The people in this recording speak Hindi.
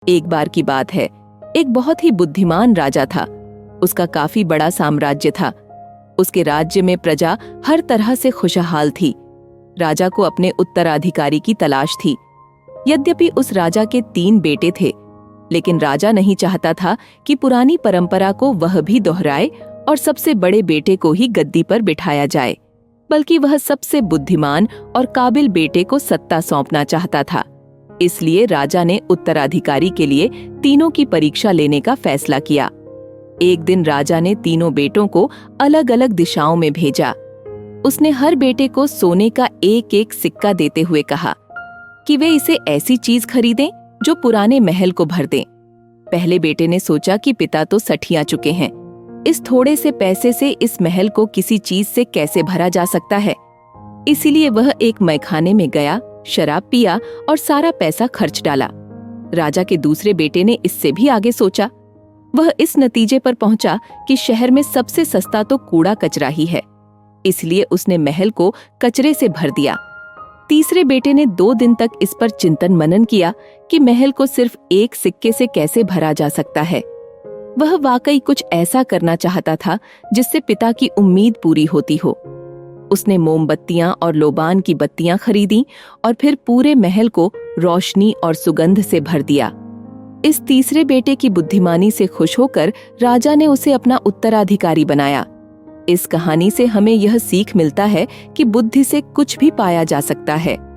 एक बार की बात है, एक बहुत ही बुद्धिमान राजा था। उसका काफी बड़ा साम्राज्य था। उसके राज्य में प्रजा हर तरह से खुशहाल थी। राजा को अपने उत्तराधिकारी की तलाश थी। यद्यपि उस राजा के 3 बेटे थे, लेकिन राजा नहीं चाहता था कि पुरानी परंपरा को वह भी दोहराए और सबसे बड़े बेटे को ही गद्दी पर बिठाया जाए, बल्कि वह सबसे बुद्धिमान और काबिल बेटे को सत्ता सौंपना चाहता था। इसलिए राजा ने उत्तराधिकारी के लिए तीनों की परीक्षा लेने का फैसला किया। एक दिन राजा ने तीनों बेटों को अलग अलग दिशाओं में भेजा। उसने हर बेटे को सोने का एक एक सिक्का देते हुए कहा कि वे इसे ऐसी चीज खरीदें जो पुराने महल को भर दें। पहले बेटे ने सोचा कि पिता तो सठिया चुके हैं, इस थोड़े से पैसे से इस महल को किसी चीज से कैसे भरा जा सकता है। इसीलिए वह एक मैखाने में गया, शराब पिया और सारा पैसा खर्च डाला। राजा के दूसरे बेटे ने इससे भी आगे सोचा। वह इस नतीजे पर पहुंचा कि शहर में सबसे सस्ता तो कूड़ा कचरा ही है, इसलिए उसने महल को कचरे से भर दिया। तीसरे बेटे ने 2 दिन तक इस पर चिंतन मनन किया कि महल को सिर्फ एक सिक्के से कैसे भरा जा सकता है। वह वाकई कुछ ऐसा करना चाहता था जिससे पिता की उम्मीद पूरी होती हो। उसने मोमबत्तियां और लोबान की बत्तियां खरीदी और फिर पूरे महल को रोशनी और सुगंध से भर दिया। इस तीसरे बेटे की बुद्धिमानी से खुश होकर राजा ने उसे अपना उत्तराधिकारी बनाया। इस कहानी से हमें यह सीख मिलता है कि बुद्धि से कुछ भी पाया जा सकता है।